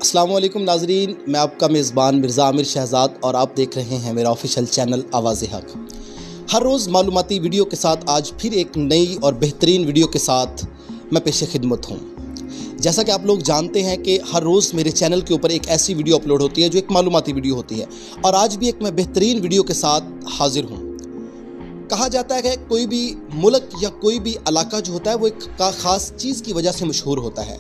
अस्सलाम वालेकुम नाजरीन, मैं आपका मेज़बान मिर्ज़ा आमिर शहज़ाद और आप देख रहे हैं मेरा ऑफिशियल चैनल आवाज़ हक। हर रोज़ मालूमाती वीडियो के साथ आज फिर एक नई और बेहतरीन वीडियो के साथ मैं पेशे खिदमत हूँ। जैसा कि आप लोग जानते हैं कि हर रोज़ मेरे चैनल के ऊपर एक ऐसी वीडियो अपलोड होती है जो एक मालूमाती वीडियो होती है, और आज भी एक मैं बेहतरीन वीडियो के साथ हाजिर हूँ। कहा जाता है कि कोई भी मुल्क या कोई भी इलाका जो होता है वो एक ख़ास चीज़ की वजह से मशहूर होता है।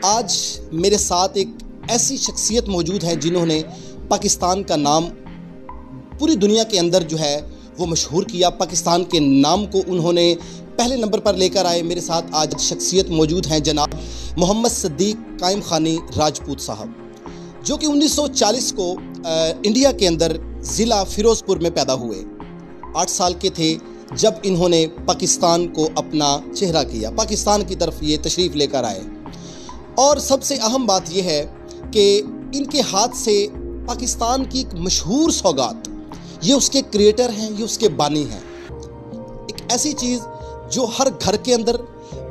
आज मेरे साथ एक ऐसी शख्सियत मौजूद है जिन्होंने पाकिस्तान का नाम पूरी दुनिया के अंदर जो है वो मशहूर किया। पाकिस्तान के नाम को उन्होंने पहले नंबर पर लेकर आए। मेरे साथ आज शख्सियत मौजूद हैं जनाब मोहम्मद सद्दीक कायम खानी राजपूत साहब, जो कि 1940 को इंडिया के अंदर ज़िला फ़िरोज़पुर में पैदा हुए। 8 साल के थे जब इन्होंने पाकिस्तान को अपना चेहरा किया, पाकिस्तान की तरफ ये तशरीफ़ लेकर आए। और सबसे अहम बात यह है कि इनके हाथ से पाकिस्तान की एक मशहूर सौगात, ये उसके क्रिएटर हैं, ये उसके बानी हैं। एक ऐसी चीज़ जो हर घर के अंदर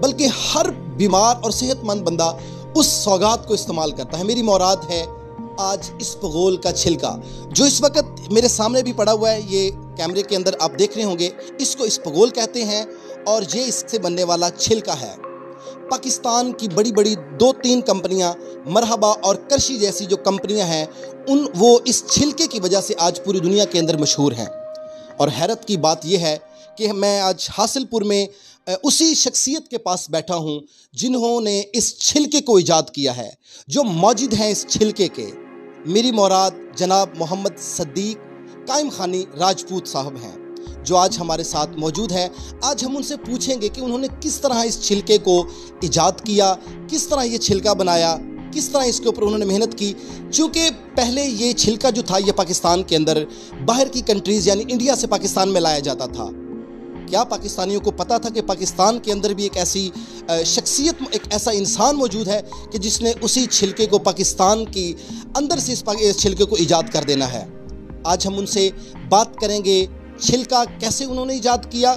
बल्कि हर बीमार और सेहतमंद बंदा उस सौगात को इस्तेमाल करता है। मेरी मुराद है आज इसबगोल का छिलका, जो इस वक्त मेरे सामने भी पड़ा हुआ है। ये कैमरे के अंदर आप देख रहे होंगे, इसको इसबगोल कहते हैं और ये इससे बनने वाला छिलका है। पाकिस्तान की बड़ी बड़ी 2-3 कंपनियां, मरहबा और करशी जैसी जो कंपनियां हैं, वो इस छिलके की वजह से आज पूरी दुनिया के अंदर मशहूर हैं। और हैरत की बात यह है कि मैं आज हासिलपुर में उसी शख्सियत के पास बैठा हूं जिन्होंने इस छिलके को ईजाद किया है, जो मौजूद हैं इस छिलके के। मेरी मुराद जनाब मोहम्मद सद्दीक कायम खानी राजपूत साहब हैं, जो आज हमारे साथ मौजूद है। आज हम उनसे पूछेंगे कि उन्होंने किस तरह इस छिलके को ईजाद किया, किस तरह ये छिलका बनाया, किस तरह इसके ऊपर उन्होंने मेहनत की। चूँकि पहले ये छिलका जो था ये पाकिस्तान के अंदर बाहर की कंट्रीज़ यानी इंडिया से पाकिस्तान में लाया जाता था। क्या पाकिस्तानियों को पता था कि पाकिस्तान के अंदर भी एक ऐसी शख्सियत, एक ऐसा इंसान मौजूद है कि जिसने उसी छिलके को पाकिस्तान की अंदर से इस छिलके को ईजाद कर देना है। आज हम उनसे बात करेंगे छिलका कैसे उन्होंने ईजाद किया,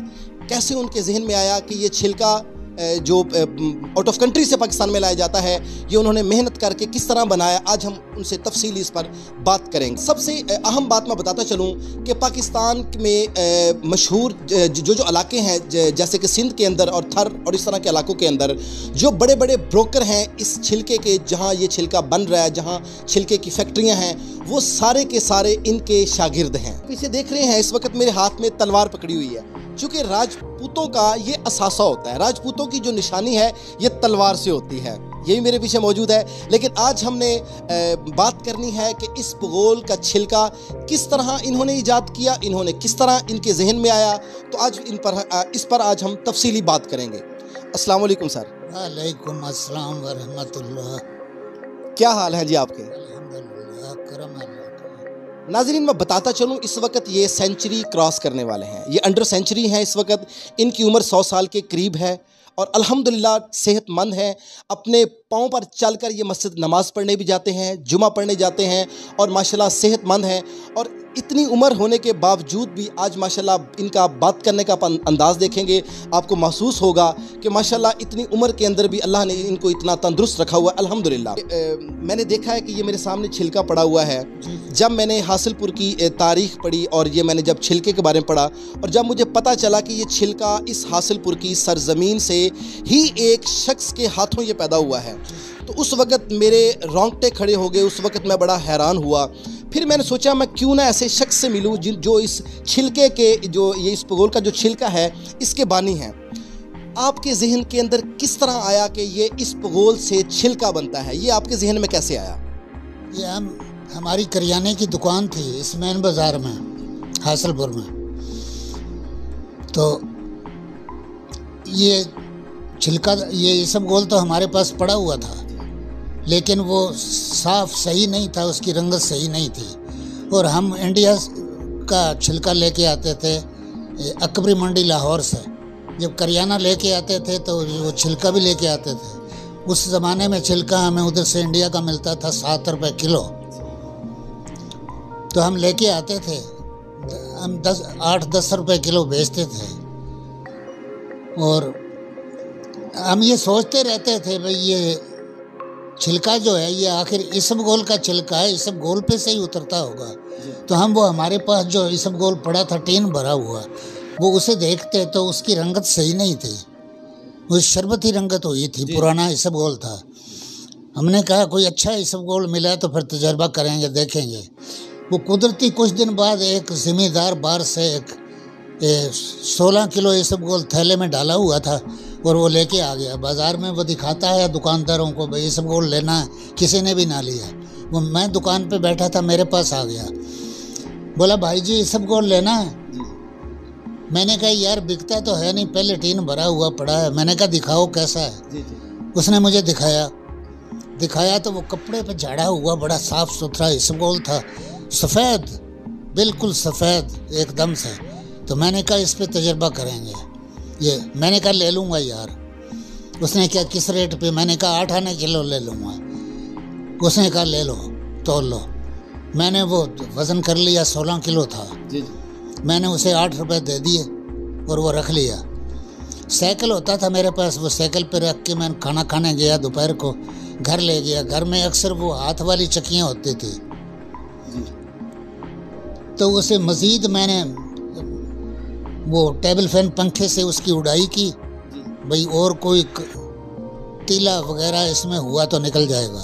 कैसे उनके जहन में आया कि ये छिलका जो आउट ऑफ कंट्री से पाकिस्तान में लाया जाता है, ये उन्होंने मेहनत करके किस तरह बनाया। आज हम उनसे तफसीली इस पर बात करेंगे। सबसे अहम बात मैं बताता चलूँ कि पाकिस्तान में मशहूर जो इलाके हैं, जैसे कि सिंध के अंदर और थर और इस तरह के इलाकों के अंदर जो बड़े बड़े ब्रोकर हैं इस छिलके के, जहाँ ये छिलका बन रहा है, जहाँ छिलके की फैक्ट्रियाँ हैं, वो सारे के सारे इनके शागिर्द हैं। पीछे देख रहे हैं, इस वक्त मेरे हाथ में तलवार पकड़ी हुई है। चूँकि राजपूतों का ये असासा होता है, राजपूतों की जो निशानी है ये तलवार से होती है, यही मेरे पीछे मौजूद है। लेकिन आज हमने बात करनी है कि इसबगोल का छिलका किस तरह इन्होंने ईजाद किया, इन्होंने किस तरह इनके जहन में आया। तो आज इस पर आज हम तफसीली बात करेंगे। अस्सलाम वालेकुम सर। वालेकुम अस्सलाम व रहमतुल्लाह। क्या हाल है जी आपके? अल्हम्दुलिल्लाह, करम अल्लाह। नाज़रीन, मैं बताता चलूँ, इस वक्त ये सेंचुरी क्रॉस करने वाले हैं, ये अंडर सेंचुरी हैं। इस वक्त इनकी उम्र 100 साल के करीब है और अल्हम्दुलिल्लाह सेहतमंद हैं। अपने पाँव पर चलकर ये मस्जिद नमाज़ पढ़ने भी जाते हैं, जुमा पढ़ने जाते हैं और माशाल्लाह सेहतमंद हैं। और इतनी उम्र होने के बावजूद भी आज माशाल्लाह इनका बात करने का अंदाज़ देखेंगे, आपको महसूस होगा कि माशाल्लाह इतनी उम्र के अंदर भी अल्लाह ने इनको इतना तंदुरुस्त रखा हुआ है, अल्हम्दुलिल्लाह। मैंने देखा है कि ये मेरे सामने छिलका पड़ा हुआ है। जब मैंने हासिलपुर की तारीख़ पढ़ी और ये मैंने जब छिलके के बारे में पढ़ा और जब मुझे पता चला कि ये छिलका इस हासिलपुर की सरज़मीन से ही एक शख्स के हाथों ये पैदा हुआ है, तो उस वक़्त मेरे रोंगटे खड़े हो गए। उस वक़्त मैं बड़ा हैरान हुआ। फिर मैंने सोचा मैं क्यों ना ऐसे शख्स से मिलूं जो इस छिलके के, जो ये इसबगोल का जो छिलका है इसके बानी हैं। आपके जहन के अंदर किस तरह आया कि ये इसबगोल से छिलका बनता है, ये आपके जहन में कैसे आया? ये हमारी करियाने की दुकान थी इसमैन बाज़ार में, हासिलपुर में। तो ये छिलका, ये इसबगोल तो हमारे पास पड़ा हुआ था, लेकिन वो साफ़ सही नहीं था, उसकी रंगत सही नहीं थी। और हम इंडिया का छिलका लेके आते थे अकबरी मंडी लाहौर से। जब करियाना लेके आते थे तो वो छिलका भी लेके आते थे। उस ज़माने में छिलका हमें उधर से इंडिया का मिलता था 7 रुपये किलो। तो हम लेके आते थे, हम 8-10 रुपये किलो बेचते थे। और हम ये सोचते रहते थे भाई ये छिलका जो है ये आखिर इसबगोल का छिलका है, इसबगोल पे से ही उतरता होगा। तो हम वो हमारे पास जो इसबगोल पड़ा था टीन भरा हुआ, वो उसे देखते तो उसकी रंगत सही नहीं थी, वो शरबती रंगत हुई थी, पुराना इसबगोल था। हमने कहा कोई अच्छा इसबगोल मिला तो फिर तजर्बा करेंगे, देखेंगे। वो कुदरती कुछ दिन बाद एक ज़मींदार बाहर से एक 16 किलो इसबगोल थैले में डाला हुआ था और वो लेके आ गया। बाज़ार में वो दिखाता है दुकानदारों को, भाई इसबगोल लेना है, किसी ने भी ना लिया। वो मैं दुकान पे बैठा था, मेरे पास आ गया, बोला भाई जी इसबगोल लेना है। मैंने कहा यार बिकता तो है नहीं, पहले टीन भरा हुआ पड़ा है। मैंने कहा दिखाओ कैसा है। उसने मुझे दिखाया तो वो कपड़े पे झाड़ा हुआ बड़ा साफ सुथरा इसबगोल था, सफ़ेद, बिल्कुल सफ़ेद एकदम से। तो मैंने कहा इस पे तजर्बा करेंगे ये। मैंने कहा ले लूँगा यार। उसने क्या किस रेट पे? मैंने कहा 8 आने किलो ले लूँगा। उसने कहा ले लो, तोल लो। मैंने वो वज़न कर लिया, 16 किलो था। मैंने उसे 8 रुपए दे दिए और वो रख लिया। साइकिल होता था मेरे पास, वो साइकिल पे रख के मैं खाना खाने गया, दोपहर को घर ले गया। घर में अक्सर वो हाथ वाली चक्कियाँ होती थी, तो उसे मज़ीद मैंने वो टेबल फैन पंखे से उसकी उड़ाई की, भाई और कोई तीला वगैरह इसमें हुआ तो निकल जाएगा।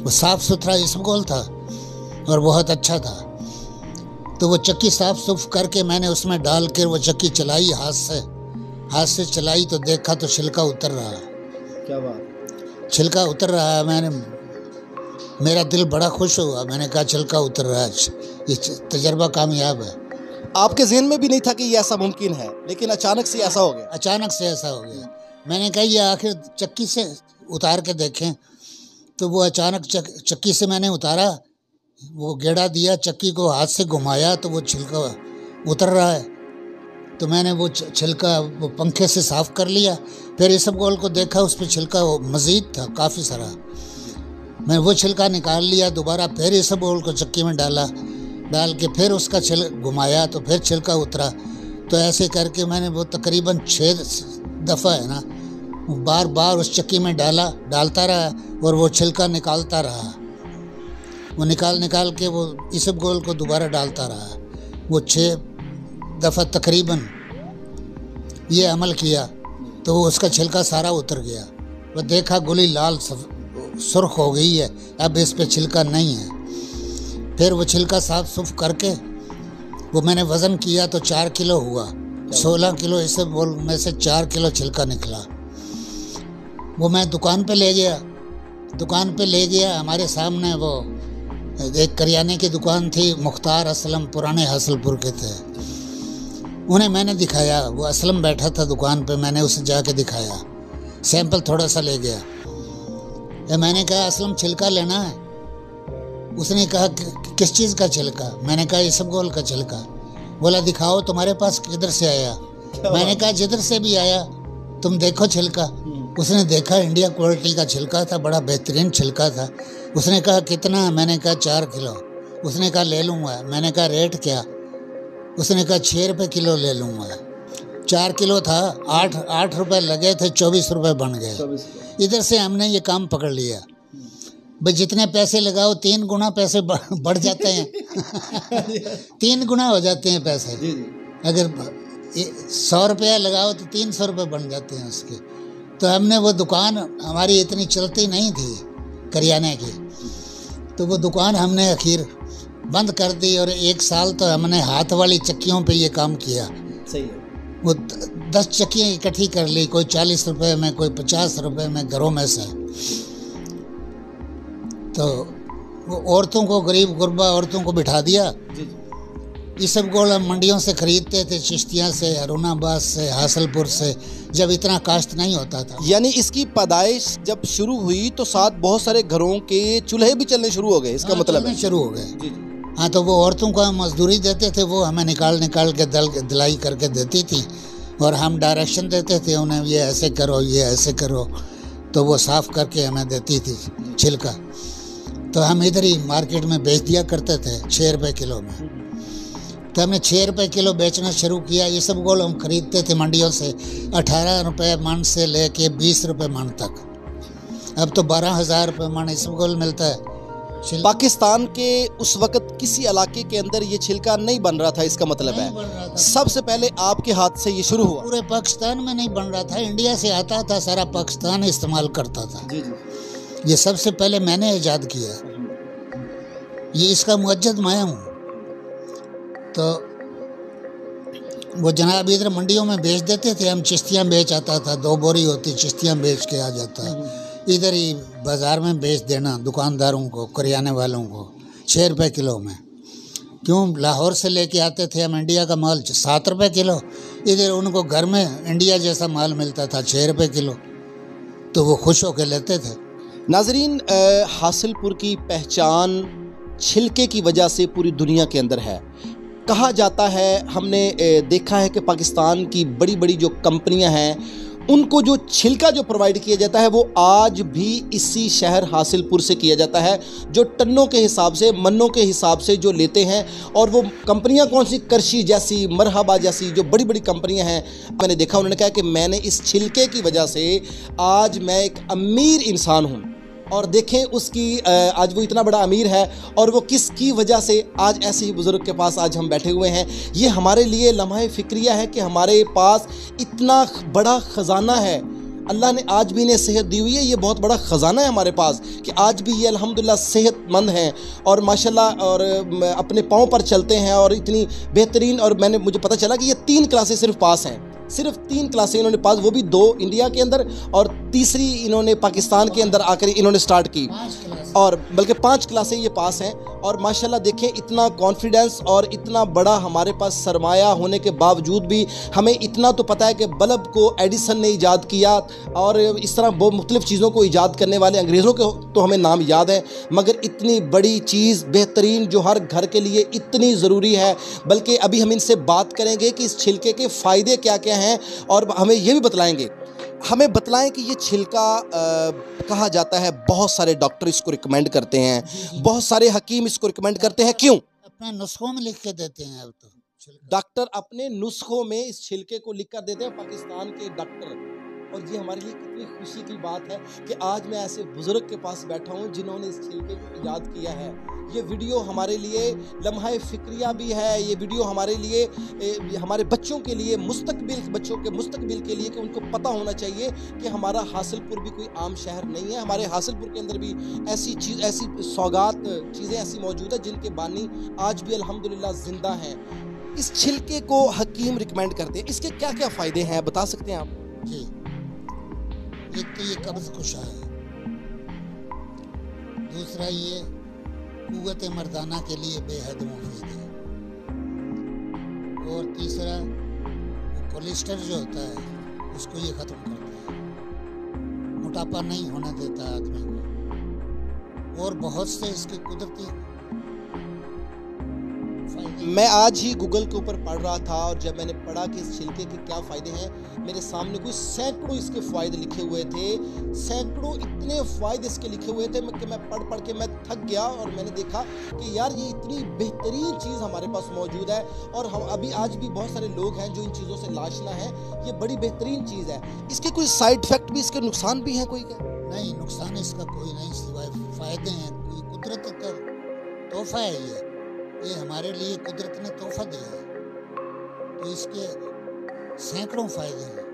वो साफ़ सुथरा इसबगोल था और बहुत अच्छा था। तो वो चक्की साफ सुफ करके मैंने उसमें डाल कर वो चक्की चलाई, हाथ से चलाई तो देखा तो छिलका उतर रहा। क्या बात, छिलका उतर रहा है। मेरा दिल बड़ा खुश हुआ। मैंने कहा छिलका उतर रहा है, ये तजर्बा कामयाब है। आपके ज़हन में भी नहीं था कि ये ऐसा मुमकिन है, लेकिन अचानक से ऐसा हो गया। अचानक से ऐसा हो गया। मैंने कहा ये आखिर चक्की से उतार के देखें। तो वो अचानक चक्की से मैंने उतारा, वो गेड़ा दिया, चक्की को हाथ से घुमाया तो वो छिलका उतर रहा है। तो मैंने वो छिलका वो पंखे से साफ़ कर लिया। फिर इसबगोल को देखा, उस पर छिलका मज़ीद था काफ़ी सारा। मैं वो छिलका निकाल लिया, दोबारा फिर इसबगोल को चक्की में डाल के फिर उसका घुमाया तो फिर छिलका उतरा। तो ऐसे करके मैंने वो तकरीबन 6 दफ़ा है ना, बार बार उस चक्की में डालता रहा और वो छिलका निकालता रहा। वो निकाल के वो इसबगोल को दोबारा डालता रहा। वो 6 दफ़ा तकरीबन ये अमल किया तो वो उसका छिलका सारा उतर गया। वो देखा गोली लाल सुर्ख हो गई है, अब इस पे छिलका नहीं है। फिर वो छिलका साफ सुफ करके वो मैंने वज़न किया तो 4 किलो हुआ। 16 किलो इसबगोल में से 4 किलो छिलका निकला। वो मैं दुकान पे ले गया। हमारे सामने वो एक करियाने की दुकान थी, मुख्तार असलम, पुराने हासिलपुर के थे। उन्हें मैंने दिखाया, वो असलम बैठा था दुकान पे, मैंने उसे जाके दिखाया, सैंपल थोड़ा सा ले गया। मैंने कहा असलम छिलका लेना है? उसने कहा किस चीज़ का छिलका? मैंने कहा इसबगोल का छिलका। बोला दिखाओ तुम्हारे पास किधर से आया? मैंने कहा जिधर से भी आया तुम देखो छिलका। उसने देखा, इंडिया क्वालिटी का छिलका था, बड़ा बेहतरीन छिलका था। उसने कहा कितना? मैंने कहा 4 किलो। उसने कहा ले लूँगा। मैंने कहा रेट क्या? उसने कहा 6 रुपये किलो ले लूँगा। 4 किलो था, 8 रुपये लगे थे, 24 रुपये बन गए। इधर से हमने ये काम पकड़ लिया, भाई जितने पैसे लगाओ 3 गुना पैसे बढ़ जाते हैं। 3 गुना हो जाते हैं पैसे। अगर 100 रुपया लगाओ तो 300 रुपये बन जाते हैं उसके। तो हमने वो दुकान, हमारी इतनी चलती नहीं थी करियाने की, तो वो दुकान हमने आखिर बंद कर दी और 1 साल तो हमने हाथ वाली चक्कियों पे ये काम किया। सही है। वो 10 चक्कियाँ इकट्ठी कर ली, कोई 40 रुपये में, कोई 50 रुपये में, घरों में से। तो वो औरतों को, गरीब गुरबा औरतों को बिठा दिया। इसबगोल हम मंडियों से ख़रीदते थे, चिश्तिया से, अरुणाबाद से, हासिलपुर से, जब इतना काश्त नहीं होता था। यानी इसकी पैदाइश जब शुरू हुई तो साथ बहुत सारे घरों के चूल्हे भी चलने शुरू हो गए, इसका मतलब है? शुरू हो गए। हाँ, तो वो औरतों को हम मजदूरी देते थे, वो हमें निकाल के दिलाई करके देती थी और हम डायरेक्शन देते थे उन्हें, ये ऐसे करो, ये ऐसे करो। तो वो साफ़ करके हमें देती थी छिलका। तो हम इधर ही मार्केट में बेच दिया करते थे 6 रुपये किलो में। तो हमने 6 रुपये किलो बेचना शुरू किया। इसबगोल हम खरीदते थे मंडियों से 18 रुपये मन से लेके 20 रुपये मन तक। अब तो 12,000 रुपये मन इसबगोल मिलता है। पाकिस्तान के उस वक्त किसी इलाके के अंदर ये छिलका नहीं बन रहा था, इसका मतलब है सबसे पहले आपके हाथ से ये शुरू हुआ। पूरे पाकिस्तान में नहीं बन रहा था, इंडिया से आता था, सारा पाकिस्तान इस्तेमाल करता था। जी जी। ये सबसे पहले मैंने ईजाद किया, ये इसका मुअज्जद मैं हूँ। तो वो जनाब इधर मंडियों में बेच देते थे, हम चिश्तियाँ बेच आता था, 2 बोरी होती चिश्तियाँ बेच के आ जाता, इधर ही बाज़ार में बेच देना दुकानदारों को, करियाने वालों को 6 रुपये किलो में। क्यों, लाहौर से लेके आते थे हम इंडिया का माल 7 रुपये किलो, इधर उनको घर में इंडिया जैसा माल मिलता था 6 रुपये किलो, तो वो खुश होकर लेते थे। नाजरीन, हासिलपुर की पहचान छिलके की वजह से पूरी दुनिया के अंदर है। कहा जाता है, हमने देखा है कि पाकिस्तान की बड़ी बड़ी जो कंपनियां हैं उनको जो छिलका जो प्रोवाइड किया जाता है वो आज भी इसी शहर हासिलपुर से किया जाता है, जो टन्नों के हिसाब से, मन्नों के हिसाब से जो लेते हैं। और वो कंपनियां कौन सी, करशी जैसी, मरहबा जैसी जो बड़ी बड़ी कंपनियां हैं, मैंने देखा उन्होंने कहा कि मैंने इस छिलके की वजह से आज मैं एक अमीर इंसान हूँ। और देखें उसकी आज वो इतना बड़ा अमीर है और वो किसकी वजह से आज ऐसे ही बुज़ुर्ग के पास आज हम बैठे हुए हैं। ये हमारे लिए लम्हा फ़िक्रिया है कि हमारे पास इतना बड़ा ख़जाना है, अल्लाह ने आज भी इन्हें सेहत दी हुई है, ये बहुत बड़ा ख़जाना है हमारे पास कि आज भी ये अल्हम्दुलिल्लाह सेहतमंद हैं और माशाल्लाह और अपने पाँव पर चलते हैं और इतनी बेहतरीन। और मुझे पता चला कि ये 3 क्लासें सिर्फ पास हैं, सिर्फ 3 क्लासें इन्होंने पास, वो भी 2 इंडिया के अंदर और तीसरी इन्होंने पाकिस्तान के अंदर आकर इन्होंने स्टार्ट की, और बल्कि 5 क्लासें ये पास हैं। और माशाल्लाह देखें इतना कॉन्फिडेंस और इतना बड़ा हमारे पास सरमाया होने के बावजूद भी हमें इतना तो पता है कि बल्ब को एडिसन ने ईजाद किया और इस तरह बहुत मुख्तलिफ़ चीज़ों को ईजाद करने वाले अंग्रेज़ों के तो हमें नाम याद है, मगर इतनी बड़ी चीज़ बेहतरीन जो हर घर के लिए इतनी ज़रूरी है। बल्कि अभी हम इनसे बात करेंगे कि इस छिलके के फ़ायदे क्या क्या हैं और हमें ये भी बतलाएं कि ये छिलका कहा जाता है, बहुत सारे डॉक्टर इसको रिकमेंड करते हैं, बहुत सारे हकीम इसको रिकमेंड करते हैं। क्यों? अपने नुस्खों में लिख के देते हैं। अब तो डॉक्टर अपने नुस्खों में इस छिलके को लिख कर देते हैं, पाकिस्तान के डॉक्टर। और ये हमारे लिए कितनी खुशी की बात है कि आज मैं ऐसे बुजुर्ग के पास बैठा हूँ जिन्होंने इस छिलके को याद किया है। ये वीडियो हमारे लिए लम्हा फ़िक्रिया भी है, ये वीडियो हमारे लिए, हमारे बच्चों के लिए, बच्चों के मुस्तकबिल के लिए, कि उनको पता होना चाहिए कि हमारा हासिलपुर भी कोई आम शहर नहीं है। हमारे हासिलपुर के अंदर भी ऐसी सौगात चीज़ें ऐसी मौजूद है जिनके बानी आज भी अल्हम्दुलिल्लाह ज़िंदा हैं। इस छिलके को हकीम रिकमेंड करते हैं, इसके क्या क्या फ़ायदे हैं बता सकते हैं आप? जी, एक तो ये कब्ज़ कुशा है, दूसरा ये कुव्वत मर्दाना के लिए बेहद मुफीद है, और तीसरा कोलेस्ट्रॉल जो होता है उसको ये ख़त्म करता है, मोटापा नहीं होने देता आदमी को, और बहुत से इसके कुदरती। मैं आज ही गूगल के ऊपर पढ़ रहा था और जब मैंने पढ़ा कि इस छिलके के क्या फ़ायदे हैं, मेरे सामने कुछ सैकड़ों इसके फ़ायदे लिखे हुए थे, सैकड़ों इतने फ़ायदे इसके लिखे हुए थे कि मैं पढ़ के मैं थक गया। और मैंने देखा कि यार ये इतनी बेहतरीन चीज़ हमारे पास मौजूद है और हम अभी आज भी बहुत सारे लोग हैं जो इन चीज़ों से लाशना है। ये बड़ी बेहतरीन चीज़ है। इसके कोई साइड इफ़ेक्ट भी, इसके नुकसान भी हैं कोई? क्या नहीं, नुकसान इसका कोई नहीं सिवाय फ़ायदे हैं। कोई कुदरत का तोहफा है, ये हमारे लिए कुदरत ने तोहफा दिया है, तो इसके सैकड़ों फ़ायदे हैं,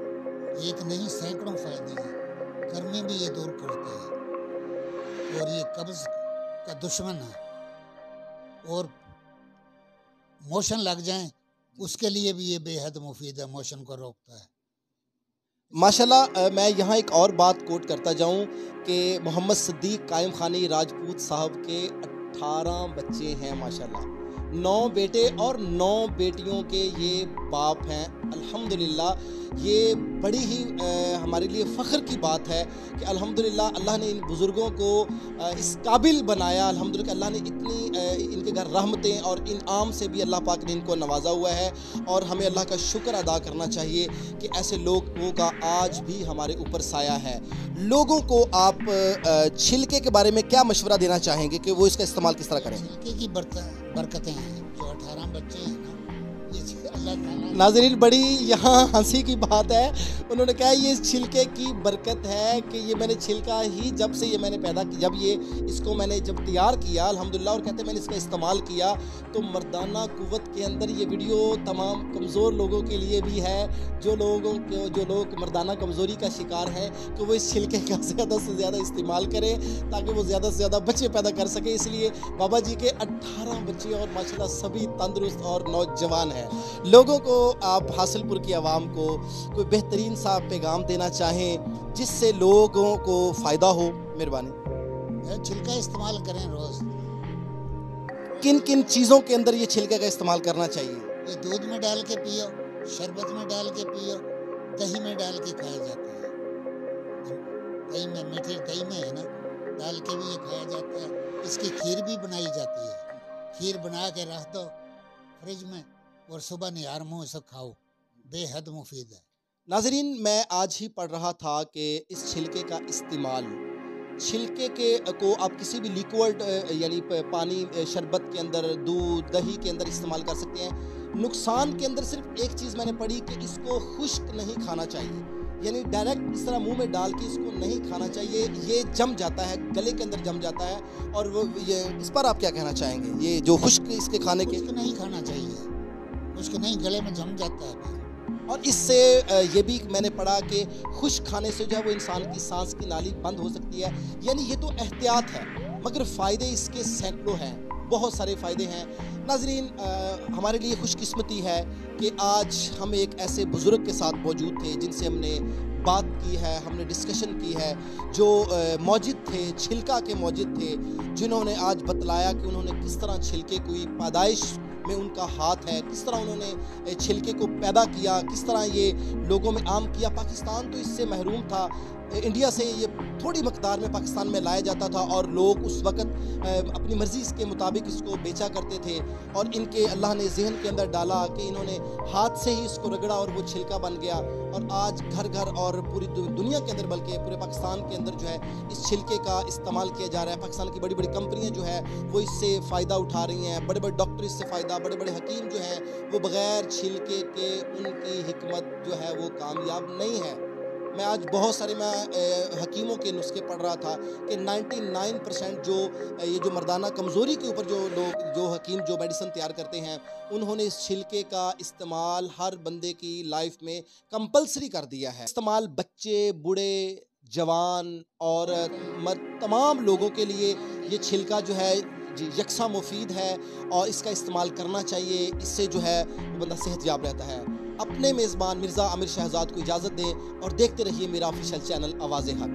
एक नहीं सैकड़ों फ़ायदे हैं। गर्मी भी ये दूर करते हैं और ये कब्ज़ का दुश्मन है, और मोशन लग जाए उसके लिए भी ये बेहद मुफीद है, मोशन को रोकता है। माशाल्लाह मैं यहाँ एक और बात कोट करता जाऊँ कि मोहम्मद सिद्दीक कायम खानी राजपूत साहब के 18 बच्चे हैं माशाल्लाह, 9 बेटे और 9 बेटियों के ये बाप हैं। अल्हम्दुलिल्लाह ये बड़ी ही हमारे लिए फ़ख्र की बात है कि अल्हम्दुलिल्लाह अल्लाह ने इन बुज़ुर्गों को इस काबिल बनाया। अल्हम्दुलिल्लाह अल्लाह ने इतनी इनके घर रहमतें और इनाम से भी अल्लाह पाक ने इनको नवाजा हुआ है, और हमें अल्लाह का शुक्र अदा करना चाहिए कि ऐसे लोगों का आज भी हमारे ऊपर साया है। लोगों को आप छिलके के बारे में क्या मशवरा देना चाहेंगे कि वो इसका इस्तेमाल किस तरह करें? छिलके की बरकतें हैं, जो 18 बच्चे हैं ना, ये नाज़रीन, बड़ी यहाँ हंसी की बात है। उन्होंने कहा ये छिलके की बरकत है कि ये मैंने छिलका ही जब से ये मैंने पैदा जब ये इसको मैंने जब तैयार किया अल्हम्दुलिल्लाह, और कहते हैं मैंने इसका इस्तेमाल किया तो मर्दाना कुव्वत के अंदर ये वीडियो तमाम कमज़ोर लोगों के लिए भी है, जो लोग मर्दाना कमज़ोरी का शिकार हैं, कि वो इस छिलके का ज़्यादा से ज़्यादा इस्तेमाल करें ताकि वो ज़्यादा से ज़्यादा बच्चे पैदा कर सके। इसलिए बाबा जी के 18 बच्चे और माशाल्लाह सभी तंदुरुस्त और नौजवान हैं। लोगों को आप हासिलपुर की आवाम को कोई बेहतरीन सा पैगाम देना चाहें जिससे लोगों को फ़ायदा हो, मेहरबानी। छिलका इस्तेमाल करें रोज़। किन किन चीज़ों के अंदर ये छिलके का इस्तेमाल करना चाहिए? ये दूध में डाल के पियो, शरबत में डाल के पियो, दही में डाल के खाया जाता है। दही में, मीठे दही में है ना, डाल के भी ये खाया जाता है। इसकी खीर भी बनाई जाती है। खीर बना के रख दो फ्रिज में और सुबह निहार मुँह से खाओ, बेहद मुफीद है। नाज़रीन, मैं आज ही पढ़ रहा था कि इस छिलके का इस्तेमाल, छिलके के को आप किसी भी लिक्विड यानी पानी, शरबत के अंदर, दूध, दही के अंदर इस्तेमाल कर सकते हैं। नुकसान के अंदर सिर्फ एक चीज़ मैंने पढ़ी कि इसको खुश्क नहीं खाना चाहिए, यानी डायरेक्ट इस तरह मुंह में डाल के इसको नहीं खाना चाहिए। ये जम जाता है, गले के अंदर जम जाता है। और वो ये इस पर आप क्या कहना चाहेंगे? ये जो खुश्क इसके खाने के नहीं खाना चाहिए, खुश्क नहीं, गले में जम जाता है। और इससे ये भी मैंने पढ़ा कि खुश्क खाने से जो है वो इंसान की सांस की नाली बंद हो सकती है। यानी ये तो एहतियात है, मगर फ़ायदे इसके सैकड़ों हैं, बहुत सारे फ़ायदे हैं। नाज़रीन, हमारे लिए खुशकिस्मती है कि आज हम एक ऐसे बुज़ुर्ग के साथ मौजूद थे जिनसे हमने बात की है, हमने डिस्कशन की है, जो मौजूद थे, छिलका के मौजूद थे, जिन्होंने आज बतलाया कि उन्होंने किस तरह छिलके की पैदाइश में उनका हाथ है, किस तरह उन्होंने छिलके को पैदा किया, किस तरह ये लोगों में आम किया। पाकिस्तान तो इससे महरूम था, इंडिया से ये थोड़ी मकदार में पाकिस्तान में लाया जाता था और लोग उस वक़्त अपनी मर्ज़ी के मुताबिक इसको बेचा करते थे। और इनके अल्लाह ने जहन के अंदर डाला कि इन्होंने हाथ से ही इसको रगड़ा और वो छिलका बन गया। और आज घर घर और पूरी दुनिया के अंदर, बल्कि पूरे पाकिस्तान के अंदर जो है इस छिलके का इस्तेमाल किया जा रहा है। पाकिस्तान की बड़ी बड़ी कंपनियाँ जो है वो इससे फ़ायदा उठा रही हैं, बड़े बड़े डॉक्टर इससे फ़ायदा, बड़े बड़े हकीम जो हैं वो बग़ैर छिलके के उनकी हिकमत जो है वो कामयाब नहीं है। मैं आज बहुत सारे हकीमों के नुस्खे पढ़ रहा था कि 99% ये जो मर्दाना कमज़ोरी के ऊपर जो हकीम जो मेडिसिन तैयार करते हैं, उन्होंने इस छिलके का इस्तेमाल हर बंदे की लाइफ में कंपलसरी कर दिया है। इस्तेमाल बच्चे, बूढ़े, जवान और तमाम लोगों के लिए ये छिलका जो है जी यकसा मुफीद है और इसका इस्तेमाल करना चाहिए। इससे जो है बंदा सेहतयाब रहता है। अपने मेज़बान मिर्ज़ा आमिर शहजाद को इजाज़त दें और देखते रहिए मेरा ऑफिशियल चैनल आवाज़े हक।